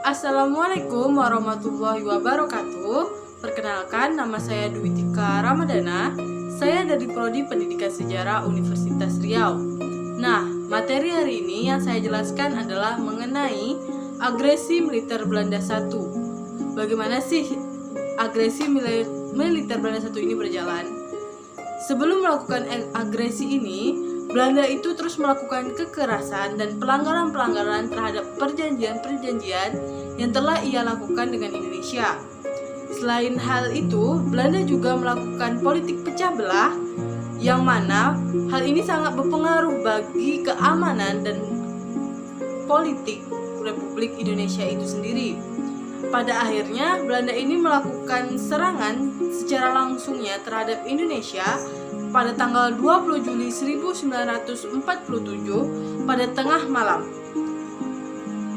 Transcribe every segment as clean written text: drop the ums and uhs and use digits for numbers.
Assalamualaikum warahmatullahi wabarakatuh. Perkenalkan, nama saya Dwi Tika Ramadana. Saya dari Prodi Pendidikan Sejarah Universitas Riau. Nah, materi hari ini yang saya jelaskan adalah mengenai agresi militer Belanda I. Bagaimana sih agresi militer Belanda I ini berjalan? Sebelum melakukan agresi ini, Belanda itu terus melakukan kekerasan dan pelanggaran-pelanggaran terhadap perjanjian-perjanjian yang telah ia lakukan dengan Indonesia. Selain hal itu, Belanda juga melakukan politik pecah belah, yang mana hal ini sangat berpengaruh bagi keamanan dan politik Republik Indonesia itu sendiri. Pada akhirnya, Belanda ini melakukan serangan secara langsungnya terhadap Indonesia pada tanggal 20 Juli 1947 pada tengah malam.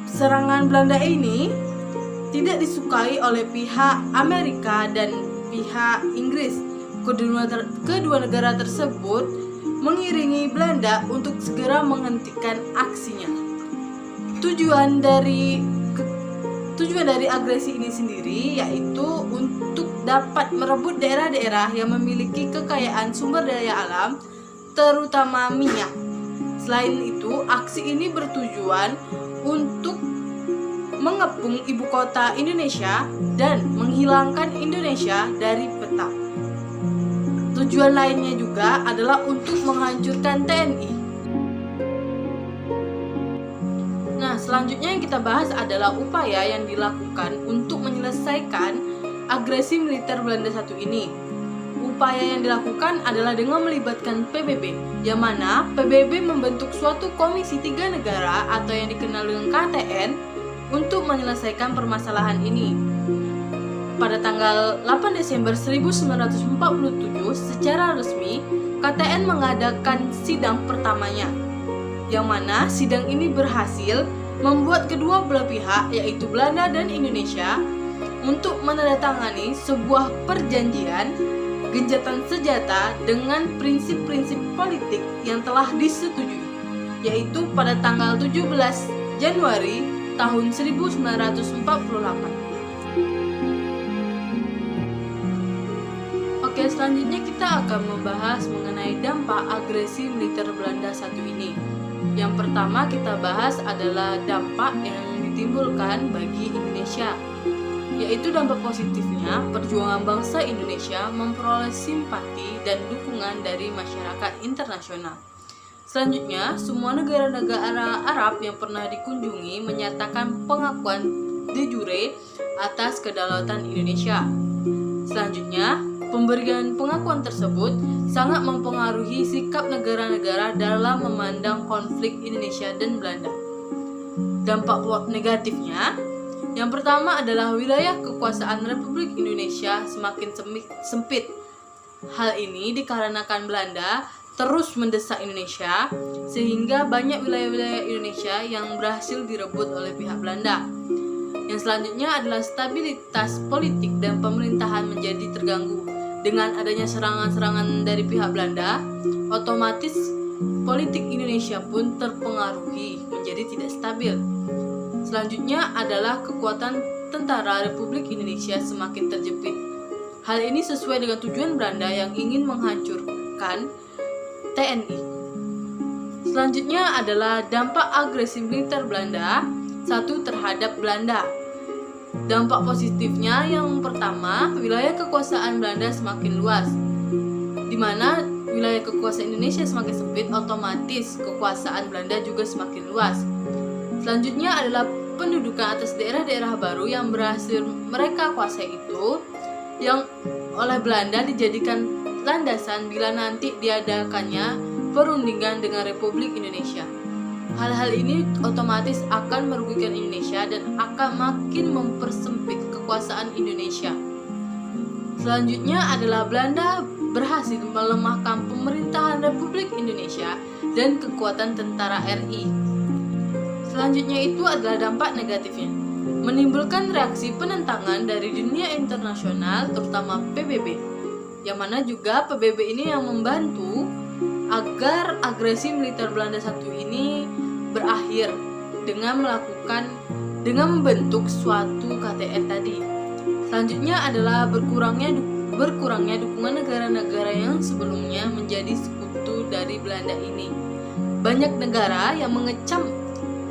Serangan Belanda ini tidak disukai oleh pihak Amerika dan pihak Inggris. Kedua negara tersebut mengiringi Belanda untuk segera menghentikan aksinya. Tujuan dari agresi ini sendiri yaitu untuk dapat merebut daerah-daerah yang memiliki kekayaan sumber daya alam, terutama minyak. Selain itu, aksi ini bertujuan untuk mengepung ibu kota Indonesia dan menghilangkan Indonesia dari peta. Tujuan lainnya juga adalah untuk menghancurkan TNI. Nah, selanjutnya yang kita bahas adalah upaya yang dilakukan untuk menyelesaikan agresi militer Belanda I ini. Upaya yang dilakukan adalah dengan melibatkan PBB, yang mana PBB membentuk suatu komisi 3 negara atau yang dikenal dengan KTN untuk menyelesaikan permasalahan ini. Pada tanggal 8 Desember 1947, secara resmi KTN mengadakan sidang pertamanya, yang mana sidang ini berhasil membuat kedua belah pihak, yaitu Belanda dan Indonesia, untuk menandatangani sebuah perjanjian gencatan senjata dengan prinsip-prinsip politik yang telah disetujui, yaitu pada tanggal 17 Januari tahun 1948. Oke, selanjutnya kita akan membahas mengenai dampak agresi militer Belanda I ini. Yang pertama kita bahas adalah dampak yang ditimbulkan bagi Indonesia, yaitu dampak positifnya perjuangan bangsa Indonesia memperoleh simpati dan dukungan dari masyarakat internasional. Selanjutnya, semua negara-negara Arab yang pernah dikunjungi menyatakan pengakuan de jure atas kedaulatan Indonesia. Selanjutnya, pemberian pengakuan tersebut sangat mempengaruhi sikap negara-negara dalam memandang konflik Indonesia dan Belanda. Dampak negatifnya, yang pertama adalah wilayah kekuasaan Republik Indonesia semakin sempit. Hal ini dikarenakan Belanda terus mendesak Indonesia, sehingga banyak wilayah-wilayah Indonesia yang berhasil direbut oleh pihak Belanda. Yang selanjutnya adalah stabilitas politik dan pemerintahan menjadi terganggu. Dengan adanya serangan-serangan dari pihak Belanda, otomatis politik Indonesia pun terpengaruhi menjadi tidak stabil. Selanjutnya adalah kekuatan tentara Republik Indonesia semakin terjepit. Hal ini sesuai dengan tujuan Belanda yang ingin menghancurkan TNI. Selanjutnya adalah dampak agresi militer Belanda I terhadap Belanda. Dampak positifnya yang pertama, wilayah kekuasaan Belanda semakin luas, di mana wilayah kekuasaan Indonesia semakin sempit, otomatis kekuasaan Belanda juga semakin luas. Selanjutnya adalah pendudukan atas daerah-daerah baru yang berhasil mereka kuasai itu, yang oleh Belanda dijadikan landasan bila nanti diadakannya perundingan dengan Republik Indonesia. Hal-hal ini otomatis akan merugikan Indonesia dan akan makin mempersempit kekuasaan Indonesia. Selanjutnya adalah Belanda berhasil melemahkan pemerintahan Republik Indonesia dan kekuatan tentara RI. Selanjutnya itu adalah dampak negatifnya, menimbulkan reaksi penentangan dari dunia internasional, terutama PBB, yang mana juga PBB ini yang membantu agar agresi militer Belanda I ini berakhir dengan melakukan dengan membentuk suatu KTN tadi. Selanjutnya adalah berkurangnya dukungan negara-negara yang sebelumnya menjadi sekutu dari Belanda ini. Banyak negara yang mengecam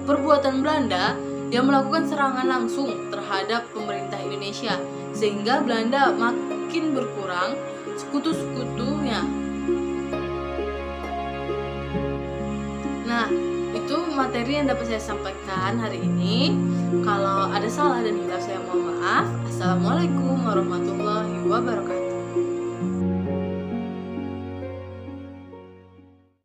perbuatan Belanda yang melakukan serangan langsung terhadap pemerintah Indonesia, sehingga Belanda makin berkurang sekutu-sekutunya. Nah, itu materi yang dapat saya sampaikan hari ini. Kalau ada salah dan hilaf saya mohon maaf. Assalamualaikum warahmatullahi wabarakatuh.